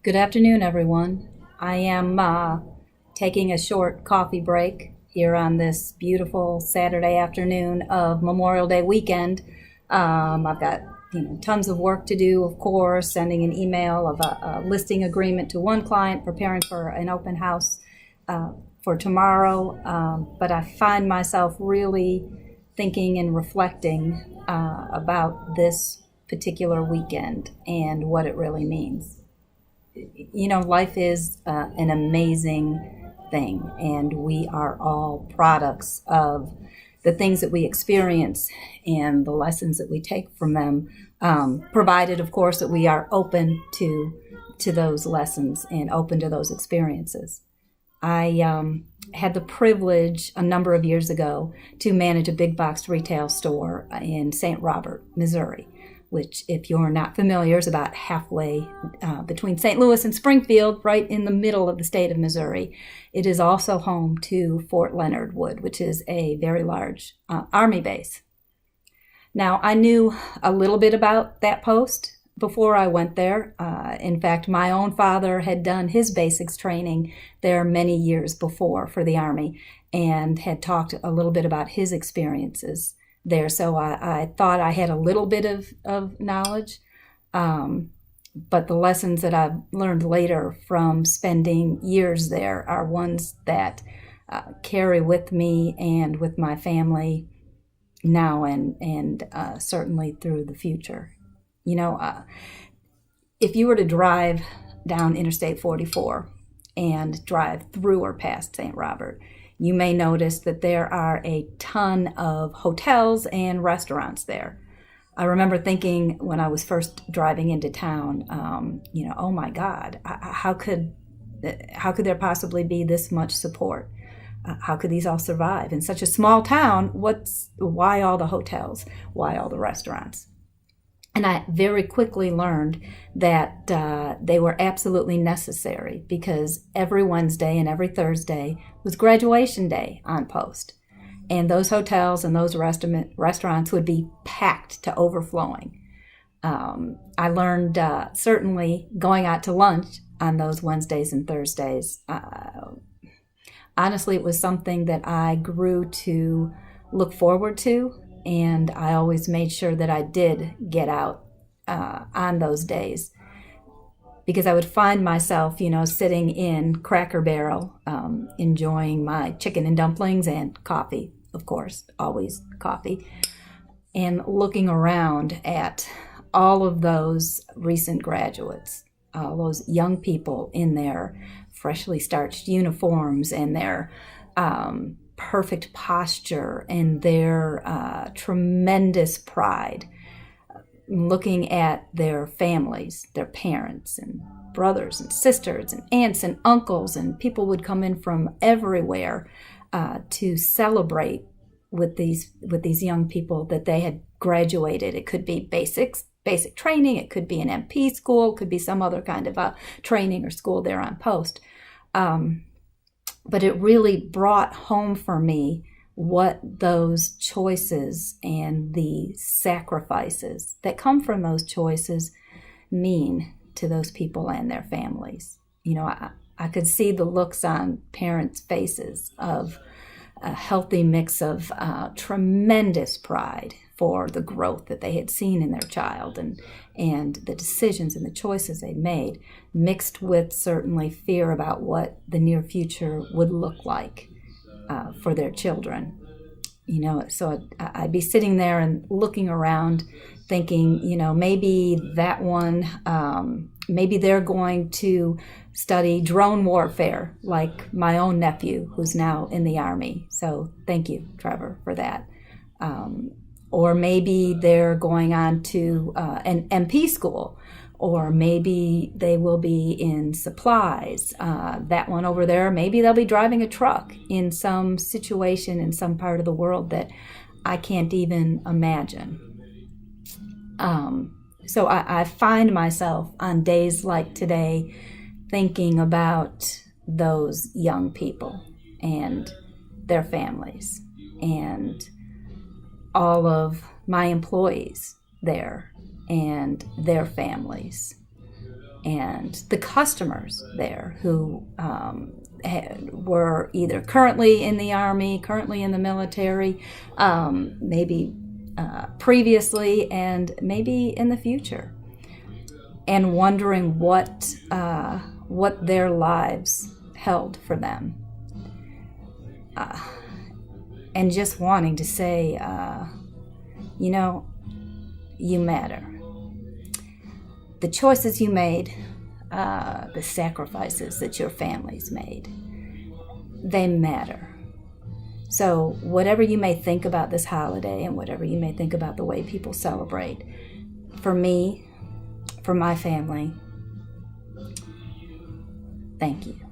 Good afternoon, everyone. I am taking a short coffee break here on this beautiful Saturday afternoon of Memorial Day weekend. I've got tons of work to do, of course, sending an email of a listing agreement to one client, preparing for an open house for tomorrow. But I find myself really thinking and reflecting about this particular weekend and what it really means. Life is an amazing thing, and we are all products of the things that we experience and the lessons that we take from them, provided, of course, that we are open to those lessons and open to those experiences. I had the privilege a number of years ago to manage a big box retail store in St. Robert, Missouri, which, if you're not familiar, is about halfway between St. Louis and Springfield, right in the middle of the state of Missouri. It is also home to Fort Leonard Wood, which is a very large Army base. Now, I knew a little bit about that post before I went there. In fact, my own father had done his basics training there many years before for the Army and had talked a little bit about his experiences there. So I thought I had a little bit of knowledge, but the lessons that I've learned later from spending years there are ones that carry with me and with my family now and certainly through the future. If you were to drive down Interstate 44 and drive through or past St. Robert, you may notice that there are a ton of hotels and restaurants there. I remember thinking when I was first driving into town, oh my God, how could there possibly be this much support? How could these all survive in such a small town? Why all the hotels? Why all the restaurants? And I very quickly learned that they were absolutely necessary because every Wednesday and every Thursday was graduation day on post. And those hotels and those restaurants would be packed to overflowing. I learned certainly going out to lunch on those Wednesdays and Thursdays. Honestly, it was something that I grew to look forward to. And I always made sure that I did get out on those days because I would find myself, sitting in Cracker Barrel, enjoying my chicken and dumplings and coffee, of course, always coffee, and looking around at all of those recent graduates, all those young people in their freshly starched uniforms and their perfect posture and their tremendous pride, looking at their families, their parents and brothers and sisters and aunts and uncles, and people would come in from everywhere to celebrate with these young people that they had graduated. It could be basic training, it could be an MP school, it could be some other kind of a training or school there on post. But it really brought home for me what those choices and the sacrifices that come from those choices mean to those people and their families. I could see the looks on parents' faces of a healthy mix of tremendous pride for the growth that they had seen in their child and the decisions and the choices they made, mixed with certainly fear about what the near future would look like for their children. So I'd be sitting there and looking around thinking, maybe that one, maybe they're going to study drone warfare like my own nephew who's now in the Army. So thank you, Trevor, for that. Or maybe they're going on to an MP school, or maybe they will be in supplies. That one over there, maybe they'll be driving a truck in some situation in some part of the world that I can't even imagine. So I find myself on days like today thinking about those young people and their families and all of my employees there and their families and the customers there who were either currently in the Army, currently in the military, maybe previously, and maybe in the future, and wondering what their lives held for them, and just wanting to say, you matter. The choices you made, the sacrifices that your families made, they matter. So whatever you may think about this holiday and whatever you may think about the way people celebrate, for me, for my family, thank you.